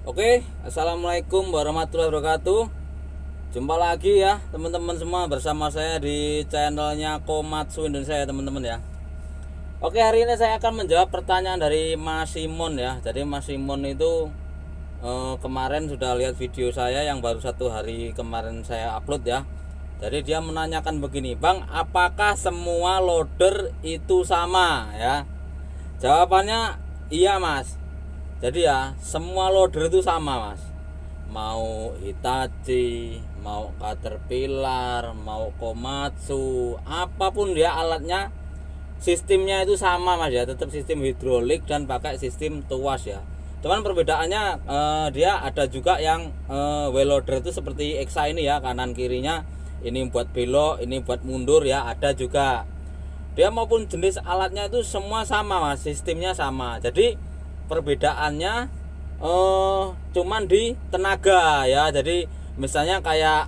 Oke, assalamualaikum warahmatullahi wabarakatuh. Jumpa lagi ya teman-teman semua bersama saya di channelnya Komatsu Indonesia ya teman-teman ya. Oke, hari ini saya akan menjawab pertanyaan dari Mas Simon ya. Jadi Mas Simon itu kemarin sudah lihat video saya yang baru 1 hari kemarin saya upload ya. Jadi dia menanyakan begini, Bang, apakah semua loader itu sama ya? Jawabannya iya Mas. Jadi ya semua loader itu sama Mas. Mau Hitachi, mau Caterpillar, mau Komatsu, apapun dia alatnya, sistemnya itu sama Mas ya. Tetap sistem hidrolik dan pakai sistem tuas ya. Cuman perbedaannya dia ada juga yang wheel loader itu seperti Exa ini ya, kanan kirinya ini buat belok, ini buat mundur ya, ada juga. Dia maupun jenis alatnya itu semua sama Mas, sistemnya sama. Jadi perbedaannya cuman di tenaga ya. Jadi misalnya kayak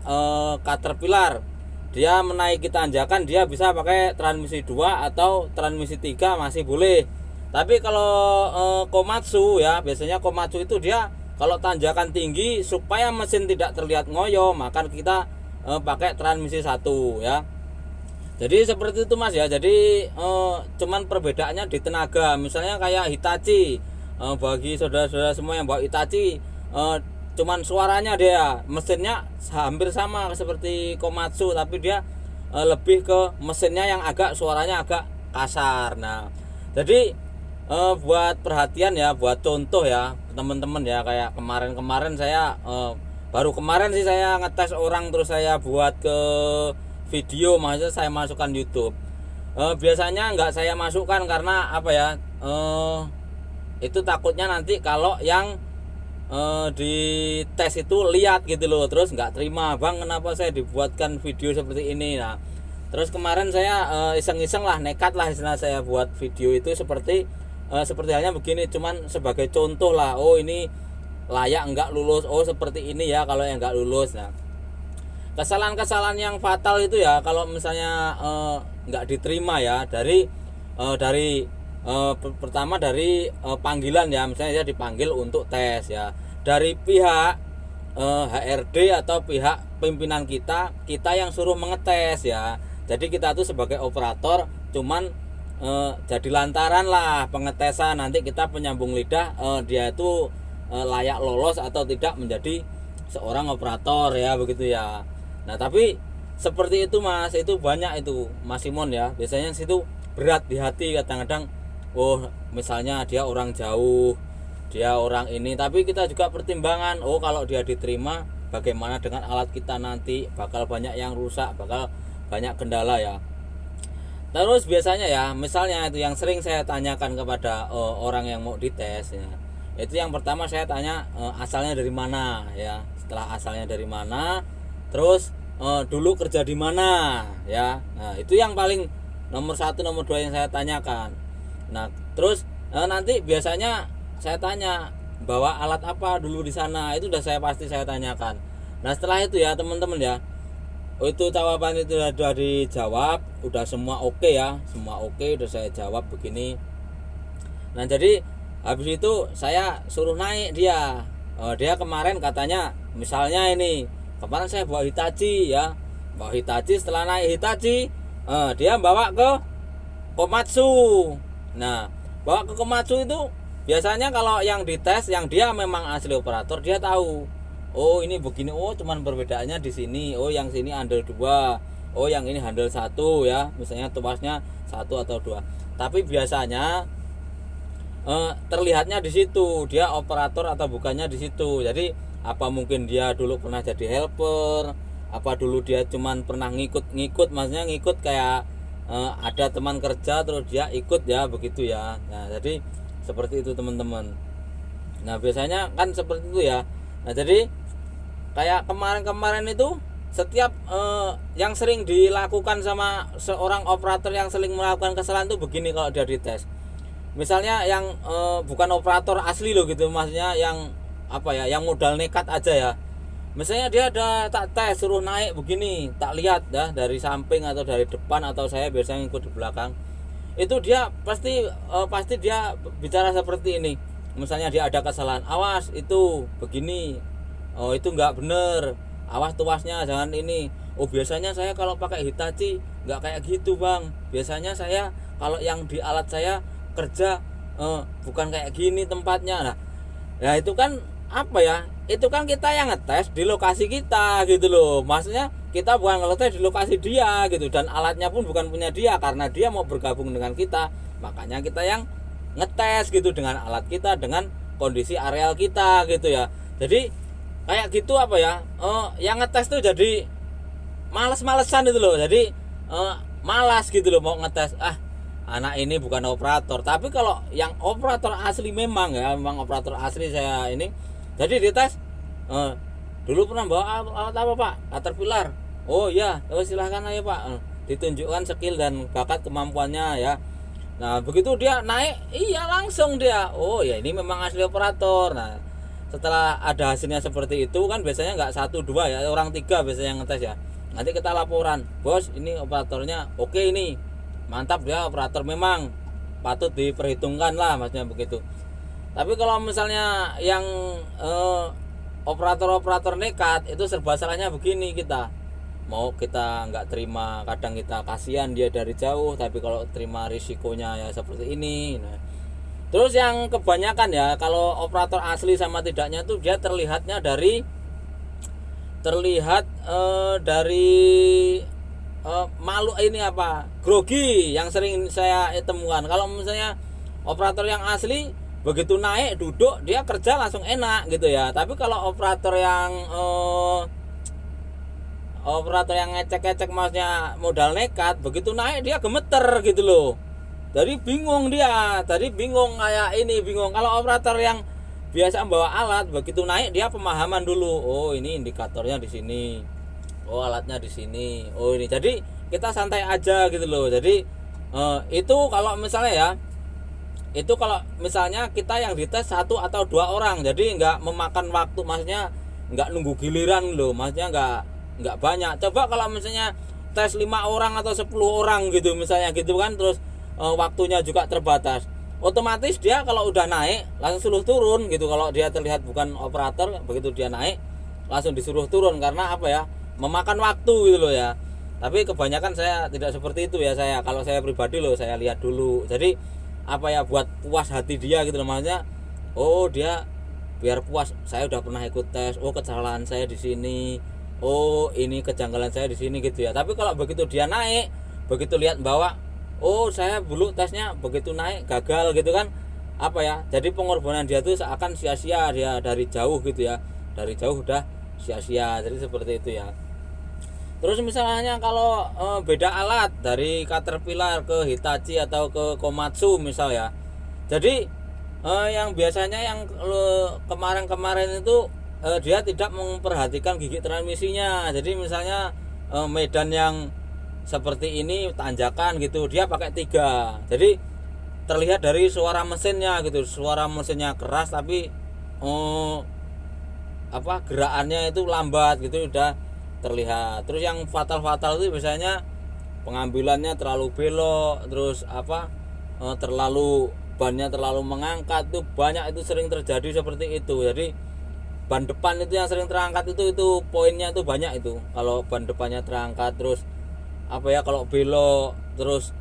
Caterpillar, dia menaiki tanjakan dia bisa pakai transmisi 2 atau transmisi 3 masih boleh. Tapi kalau Komatsu ya, biasanya Komatsu itu dia kalau tanjakan tinggi supaya mesin tidak terlihat ngoyo, maka kita pakai transmisi 1 ya. Jadi seperti itu Mas ya. Jadi cuman perbedaannya di tenaga. Misalnya kayak Hitachi, bagi saudara-saudara semua yang bawa Hitachi, cuman suaranya dia, mesinnya hampir sama seperti Komatsu, tapi dia lebih ke mesinnya yang agak suaranya agak kasar. Nah, jadi buat perhatian ya, buat contoh ya teman-teman ya, kayak kemarin saya baru kemarin sih saya ngetes orang, terus saya buat ke video, maksudnya saya masukkan YouTube. Biasanya nggak saya masukkan karena apa ya, itu takutnya nanti kalau yang di tes itu lihat gitu loh, terus nggak terima, Bang kenapa saya dibuatkan video seperti ini. Nah, terus kemarin saya iseng-iseng lah, nekat lah istilah saya buat video itu seperti halnya begini, cuman sebagai contoh lah, oh ini layak nggak lulus, oh seperti ini ya kalau yang nggak lulus. Nah, kesalahan-kesalahan yang fatal itu ya kalau misalnya nggak diterima ya, dari pertama dari panggilan ya, misalnya dia dipanggil untuk tes ya, dari pihak HRD atau pihak pimpinan kita yang suruh mengetes ya. Jadi kita tuh sebagai operator cuman jadi lantaran lah pengetesan, nanti kita penyambung lidah dia itu layak lolos atau tidak menjadi seorang operator ya, begitu ya. Nah, tapi seperti itu Mas, itu banyak itu Mas Simon ya. Biasanya situ berat di hati kadang-kadang. Oh, misalnya dia orang jauh, dia orang ini, tapi kita juga pertimbangan, oh kalau dia diterima bagaimana dengan alat kita nanti, bakal banyak yang rusak, bakal banyak kendala ya. Terus biasanya ya, misalnya itu yang sering saya tanyakan kepada orang yang mau dites ya, itu yang pertama saya tanya asalnya dari mana ya. Setelah asalnya dari mana, terus dulu kerja di mana ya. Nah, itu yang paling nomor 1 nomor 2 yang saya tanyakan. Nah, terus nanti biasanya saya tanya bawa alat apa dulu di sana, itu udah pasti saya tanyakan. Nah, setelah itu ya teman-teman ya, itu jawaban itu sudah dijawab, udah semua oke ya, semua oke, udah saya jawab begini. Nah, jadi habis itu saya suruh naik dia. Dia kemarin katanya, misalnya ini kemarin saya bawa Hitachi ya, bawa Hitachi, setelah naik Hitachi dia bawa ke Komatsu. Nah, bawa ke Komatsu itu biasanya kalau yang dites, yang dia memang asli operator, dia tahu. Oh, ini begini. Oh, cuman perbedaannya di sini. Oh, yang sini handle 2. Oh, yang ini handle 1 ya. Misalnya tuasnya 1 atau 2. Tapi biasanya terlihatnya di situ, dia operator atau bukannya di situ. Jadi, apa mungkin dia dulu pernah jadi helper? Apa dulu dia cuman pernah ngikut, maksudnya ngikut kayak ada teman kerja terus dia ikut ya, begitu ya. Nah, jadi seperti itu teman-teman. Nah, biasanya kan seperti itu ya. Nah, jadi kayak kemarin itu setiap yang sering dilakukan sama seorang operator yang sering melakukan kesalahan itu begini kalau dia dites. Misalnya yang bukan operator asli loh gitu, maksudnya yang apa ya, yang modal nekat aja ya. Misalnya dia ada tak tes, suruh naik begini, tak lihat dah dari samping atau dari depan, atau saya biasanya ikut di belakang. Itu dia pasti dia bicara seperti ini. misalnya dia ada kesalahan, awas itu begini, oh itu nggak bener, awas tuasnya jangan ini. Oh biasanya saya kalau pakai Hitachi nggak kayak gitu bang, biasanya saya kalau yang di alat saya kerja bukan kayak gini tempatnya. Nah ya itu kan apa ya, itu kan kita yang ngetes di lokasi kita gitu loh, maksudnya kita bukan ngetes di lokasi dia gitu, dan alatnya pun bukan punya dia, karena dia mau bergabung dengan kita, makanya kita yang ngetes gitu dengan alat kita, dengan kondisi areal kita gitu ya. Jadi kayak gitu apa ya, yang ngetes tuh jadi males-malesan itu loh, jadi malas gitu loh mau ngetes, anak ini bukan operator. Tapi kalau yang operator asli memang operator asli saya ini, jadi dites, dulu pernah bawa alat apa pak? Caterpillar. Oh iya, silahkan aja pak, ditunjukkan skill dan bakat kemampuannya ya. Nah begitu dia naik, iya langsung dia, oh ya ini memang asli operator. Nah setelah ada hasilnya seperti itu kan biasanya nggak 1 2 ya, orang 3 biasanya yang ngetes ya. Nanti kita laporan, bos ini operatornya oke, ini mantap, dia operator memang patut diperhitungkan lah, maksudnya begitu. Tapi kalau misalnya yang operator-operator nekat, itu serba salahnya begini, kita nggak terima, kadang kita kasihan dia dari jauh, tapi kalau terima risikonya ya seperti ini. Nah, terus yang kebanyakan ya, kalau operator asli sama tidaknya tuh dia terlihat dari malu ini apa, grogi, yang sering saya temukan. Kalau misalnya operator yang asli begitu naik duduk dia kerja langsung enak gitu ya. Tapi kalau operator yang ngecek-ngecek, maksudnya modal nekat, begitu naik dia gemeter gitu loh. Jadi bingung kayak ini, bingung. Kalau operator yang biasa membawa alat, begitu naik dia pemahaman dulu. Oh ini indikatornya di sini. Oh alatnya di sini. Oh ini. Jadi kita santai aja gitu loh. Jadi itu kalau misalnya ya, itu kalau misalnya kita yang dites 1 atau 2 orang, jadi nggak memakan waktu, maksudnya nggak nunggu giliran loh, maksudnya nggak banyak. Coba kalau misalnya tes 5 orang atau 10 orang gitu misalnya gitu kan, terus waktunya juga terbatas, otomatis dia kalau udah naik langsung suruh turun gitu. Kalau dia terlihat bukan operator, begitu dia naik langsung disuruh turun, karena apa ya, memakan waktu gitu loh ya. Tapi kebanyakan saya tidak seperti itu ya, kalau saya pribadi loh, saya lihat dulu. Jadi apa ya, buat puas hati dia gitu loh, maksudnya oh dia biar puas, saya udah pernah ikut tes, oh kesalahan saya di sini, oh ini kejanggalan saya di sini gitu ya. Tapi kalau begitu dia naik, begitu lihat bawa, oh saya dulu tesnya begitu naik gagal gitu kan, apa ya, jadi pengorbanan dia tuh seakan sia-sia, dia dari jauh gitu ya, dari jauh udah sia-sia. Jadi seperti itu ya. Terus misalnya kalau beda alat dari Caterpillar ke Hitachi atau ke Komatsu misal ya, jadi yang biasanya yang kemarin-kemarin itu dia tidak memperhatikan gigi transmisinya. Jadi misalnya medan yang seperti ini tanjakan gitu, dia pakai 3. Jadi terlihat dari suara mesinnya gitu, suara mesinnya keras tapi gerakannya itu lambat gitu, udah terlihat. Terus yang fatal itu biasanya pengambilannya terlalu belok, terus terlalu bannya terlalu mengangkat, itu banyak, itu sering terjadi seperti itu. Jadi ban depan itu yang sering terangkat itu poinnya itu banyak itu. Kalau ban depannya terangkat, terus kalau belok, terus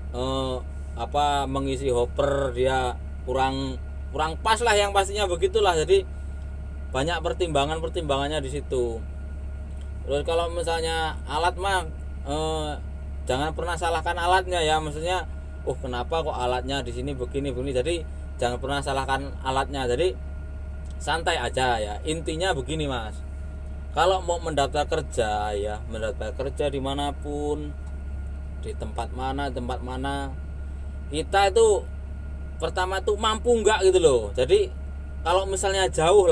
mengisi hopper dia kurang pas lah, yang pastinya begitulah. Jadi banyak pertimbangannya di situ. Terus kalau misalnya alat mah jangan pernah salahkan alatnya ya, maksudnya kenapa kok alatnya di sini begini. Jadi jangan pernah salahkan alatnya. Jadi santai aja ya. Intinya begini mas, kalau mau mendaftar kerja dimanapun, di tempat mana, kita itu pertama itu mampu enggak gitu loh. Jadi kalau misalnya jauh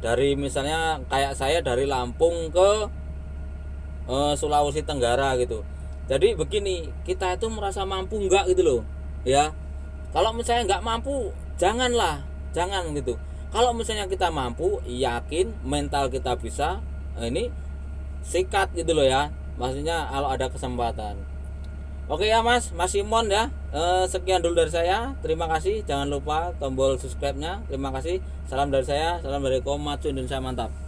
dari, misalnya kayak saya dari Lampung ke Sulawesi Tenggara gitu. Jadi begini, kita itu merasa mampu enggak gitu loh ya. Kalau misalnya enggak mampu, jangan gitu. Kalau misalnya kita mampu, yakin mental kita bisa, ini sikat gitu loh ya, maksudnya kalau ada kesempatan. Oke ya Mas Simon ya. Sekian dulu dari saya. Terima kasih. Jangan lupa tombol subscribe-nya. Terima kasih. Salam dari saya. Salam dari Komatsu Indonesia mantap.